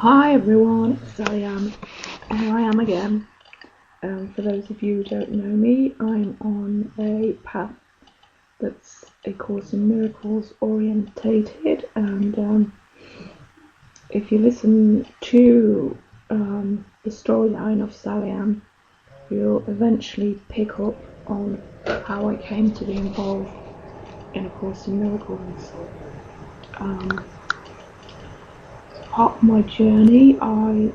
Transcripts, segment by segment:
Hi everyone, it's Sally Ann. Here I am again. For those of you who don't know me, I'm on a path that's A Course in Miracles orientated, and if you listen to the storyline of Sally Ann, you'll eventually pick up on how I came to be involved in A Course in Miracles. Part of my journey, I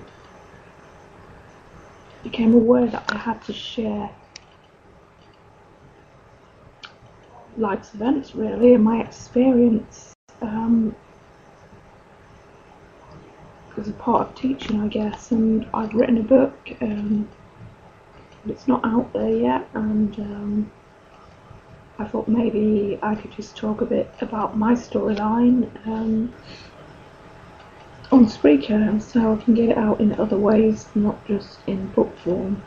became aware that I had to share life's events, really, and my experience as a part of teaching, I guess. And I've written a book, but it's not out there yet, and I thought maybe I could just talk a bit about my storyline on Spreaker, so I can get it out in other ways, not just in book form.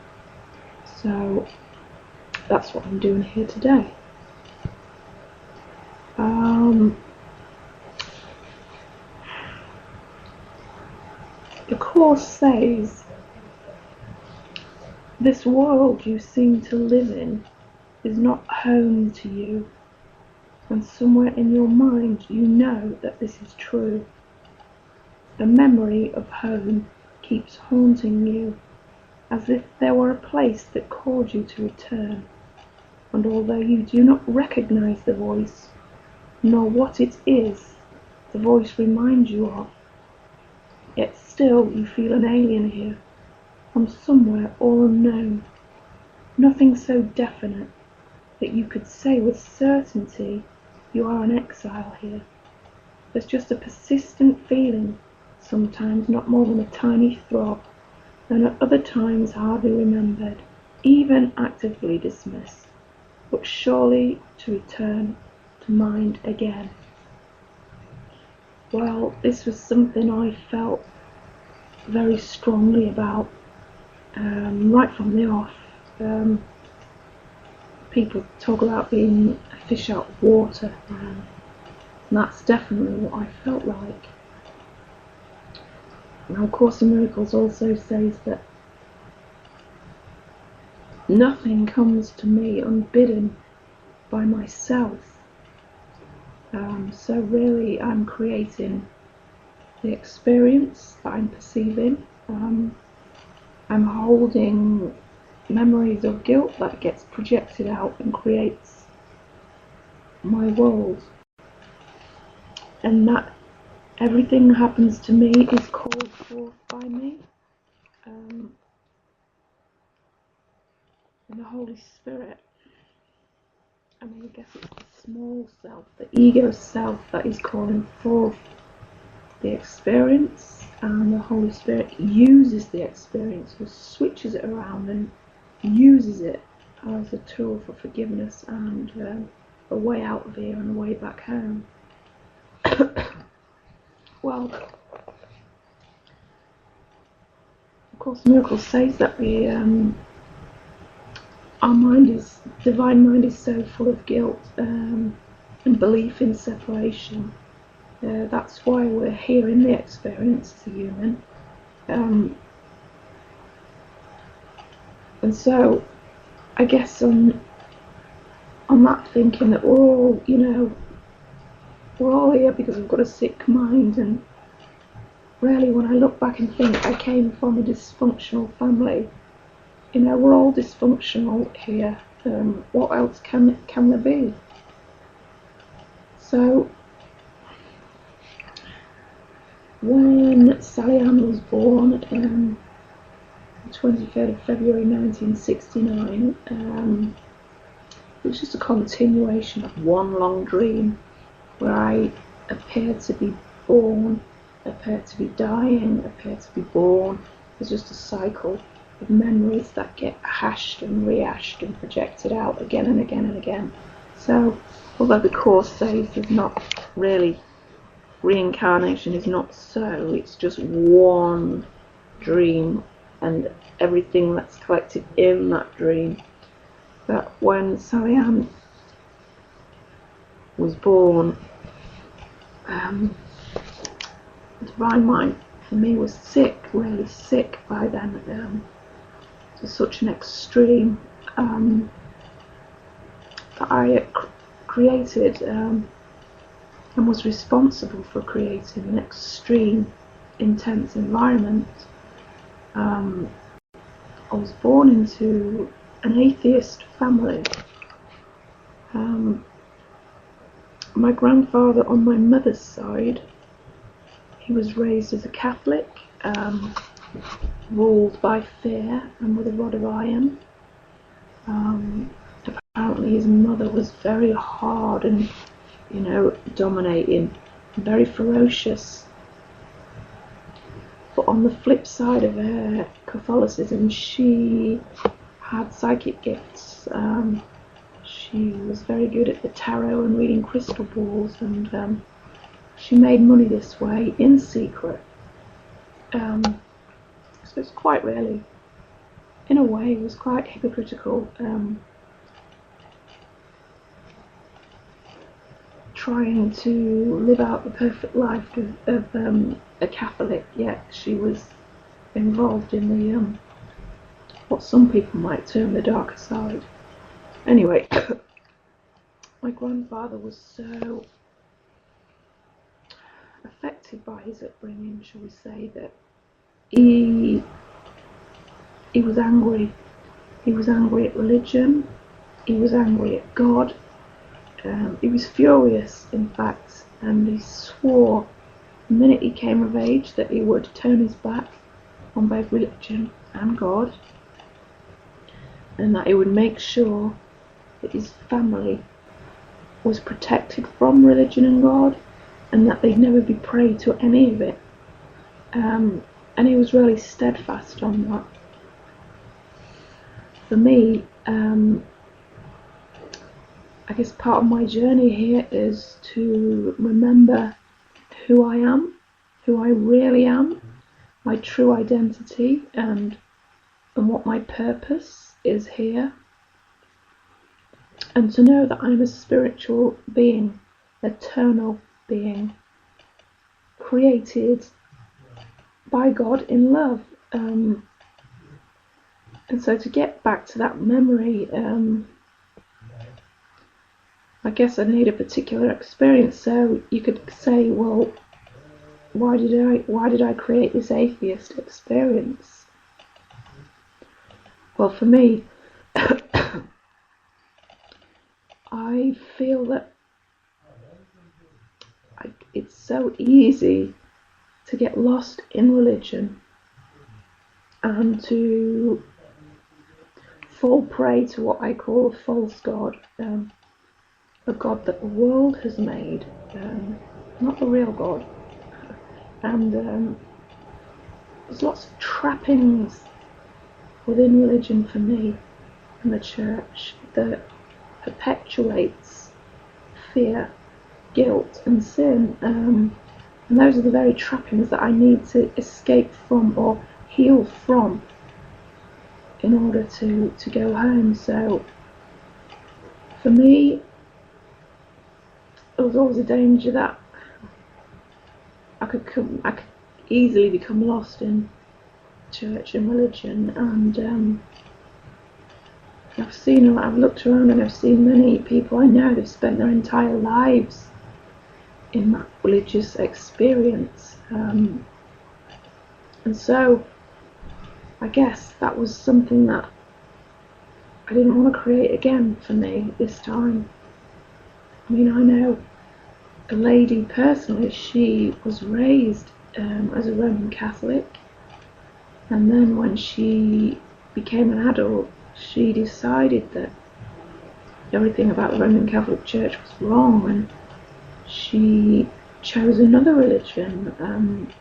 So that's what I'm doing here today. The Course says, this world you seem to live in is not home to you, and somewhere in your mind you know that this is true. The memory of home keeps haunting you, as if there were a place that called you to return, and although you do not recognize the voice, nor what it is the voice reminds you of, yet still you feel an alien here, from somewhere all unknown, nothing so definite that you could say with certainty you are an exile here. There's just a persistent feeling, sometimes not more than a tiny throb, and at other times hardly remembered, even actively dismissed, but surely to return to mind again. Well, this was something I felt very strongly about right from the off. People talk about being a fish out of water, and that's definitely what I felt like. Now, Course in Miracles also says that nothing comes to me unbidden by myself. So really I'm creating the experience that I'm perceiving. I'm holding memories of guilt that gets projected out and creates my world. And that everything that happens to me is called forth by me. And the Holy Spirit, I guess it's the small self, the ego self, that is calling forth the experience, and the Holy Spirit uses the experience, or switches it around and uses it as a tool for forgiveness and a way out of here and a way back home. Well, of course, Miracles says that our divine mind is so full of guilt and belief in separation. That's why we're here in the experience as a human. And so I guess on that thinking that we're all here because we've got a sick mind, and really when I look back and think I came from a dysfunctional family, we're all dysfunctional here. What else can there be? So when Sally Ann was born, the 23rd of February 1969, it was just a continuation of one long dream where I appeared to be born, appeared to be dying, appeared to be born. It's just a cycle of memories that get hashed and rehashed and projected out again and again and again. So, although the Course says there's not really reincarnation, is not so, it's just one dream and everything that's collected in that dream. That when Sally Ann was born, the Divine Mind for me was sick, really sick by then, to such an extreme, that I created and was responsible for creating an extreme, intense environment. I was born into an atheist family. My grandfather on my mother's side, he was raised as a Catholic, ruled by fear and with a rod of iron. Apparently his mother was very hard and, dominating, very ferocious. But on the flip side of her Catholicism, she had psychic gifts. She was very good at the tarot and reading crystal balls, and she made money this way in secret. So it's quite really, in a way, it was quite hypocritical. Trying to live out the perfect life of a Catholic, yet she was involved in the what some people might term the darker side. Anyway, my grandfather was so affected by his upbringing, shall we say, that he was angry. He was angry at religion. He was angry at God. He was furious, in fact, and he swore the minute he came of age that he would turn his back on both religion and God, and that he would make sure that his family was protected from religion and God, and that they'd never be prey to any of it. And he was really steadfast on that. For me, I guess part of my journey here is to remember who I am, who I really am, my true identity, and what my purpose is here. And to know that I'm a spiritual being, eternal being, created by God in love. And so to get back to that memory, I guess I need a particular experience. So you could say, well, why did I create this atheist experience? Well, for me, I feel that it's so easy to get lost in religion and to fall prey to what I call a false god. A God that the world has made, not the real God. And there's lots of trappings within religion for me and the church that perpetuates fear, guilt and sin. And those are the very trappings that I need to escape from or heal from in order to go home. So for me, there was always a danger that I could easily become lost in church and religion, and I've looked around and I've seen many people I know who've spent their entire lives in that religious experience, and so I guess that was something that I didn't want to create again for me this time. I mean, I know a lady personally, she was raised as a Roman Catholic, and then when she became an adult, she decided that everything about the Roman Catholic Church was wrong, and she chose another religion, and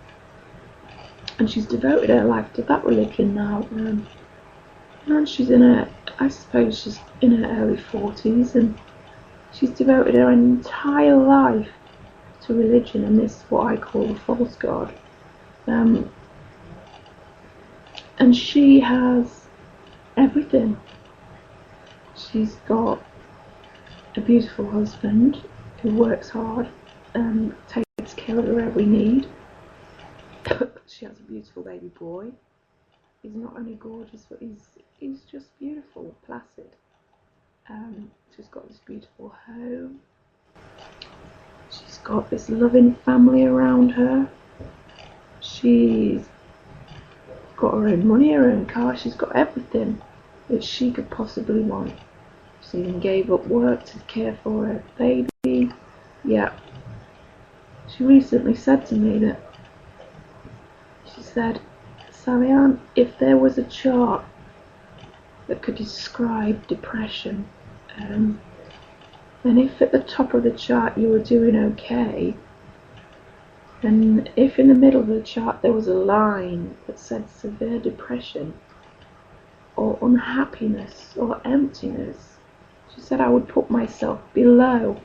she's devoted her life to that religion now, and she's she's in her early 40s, and she's devoted her entire life to religion and this, what I call a false god. And she has everything. She's got a beautiful husband who works hard and takes care of her every need. She beautiful baby boy. He's not only gorgeous, but he's just beautiful, placid. She's got this beautiful home. She's got this loving family around her. She's got her own money, her own car. She's got everything that she could possibly want. She even gave up work to care for her baby. Yeah. She recently said to me that, she said, Sally Ann, if there was a chart that could describe depression, and if at the top of the chart you were doing okay, and if in the middle of the chart there was a line that said severe depression, or unhappiness, or emptiness, she said I would put myself below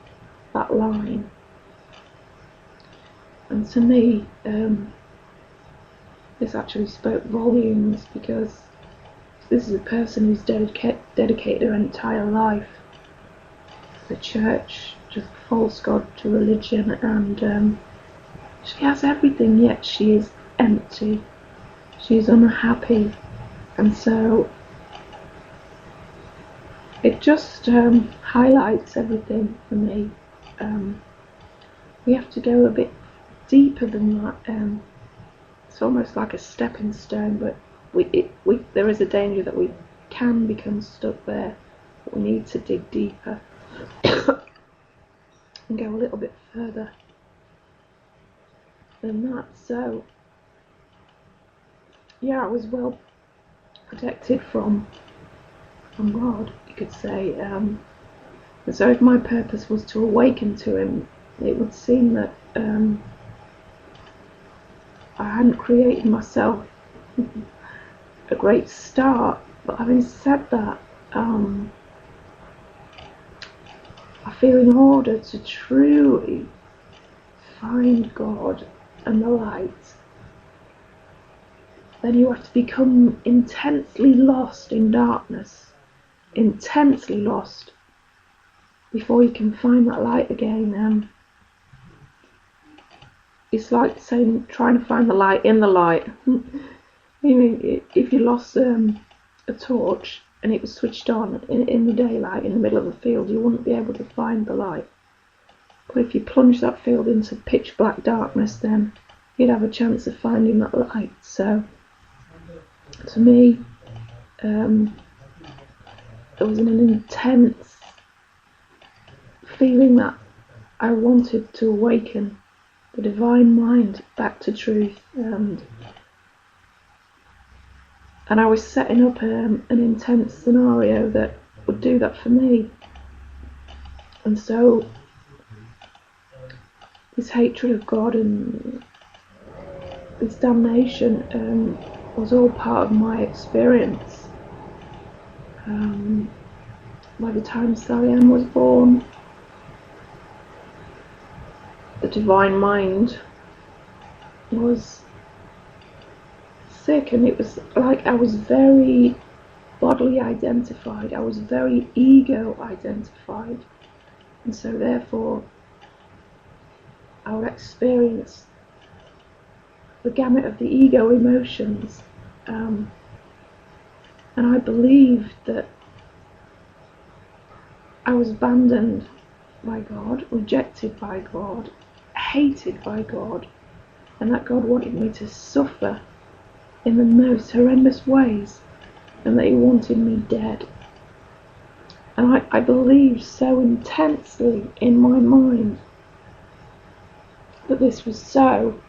that line. And to me, this actually spoke volumes, because this is a person who's dedicated her entire life to the church, to the false god, to religion, and she has everything, yet she is empty, she is unhappy. And so it just highlights everything for me. We have to go a bit deeper than that. It's almost like a stepping stone, but there is a danger that we can become stuck there. But we need to dig deeper and go a little bit further than that. So yeah, I was well protected from God, you could say. And so if my purpose was to awaken to him, it would seem that I hadn't created myself a great start. But having said that, I feel in order to truly find God and the light, then you have to become intensely lost in darkness, intensely lost, before you can find that light again. It's like saying, trying to find the light in the light. If you lost a torch and it was switched on in the daylight in the middle of the field, you wouldn't be able to find the light. But if you plunge that field into pitch black darkness, then you'd have a chance of finding that light. So to me, there was an intense feeling that I wanted to awaken the divine mind back to truth, and I was setting up an intense scenario that would do that for me. And so this hatred of God and this damnation was all part of my experience. By the time Sally Ann was born, the divine mind was sick, and it was like I was very bodily identified, I was very ego identified, and so therefore I would experience the gamut of the ego emotions, and I believed that I was abandoned by God, rejected by God, hated by God, and that God wanted me to suffer in the most horrendous ways, and that he wanted me dead. And I believed so intensely in my mind that this was so.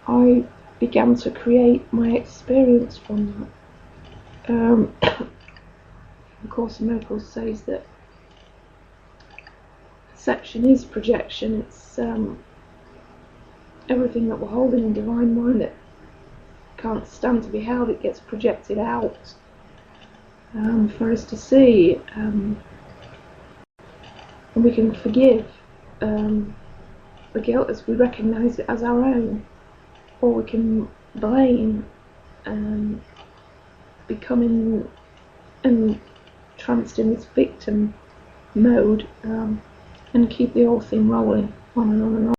I began to create my experience from that. The Course in Miracles says that perception is projection. It's everything that we're holding in divine mind that can't stand to be held, it gets projected out for us to see, and we can forgive the guilt as we recognise it as our own, or we can blame and becoming entranced in this victim mode, and keep the whole thing rolling on and on and on.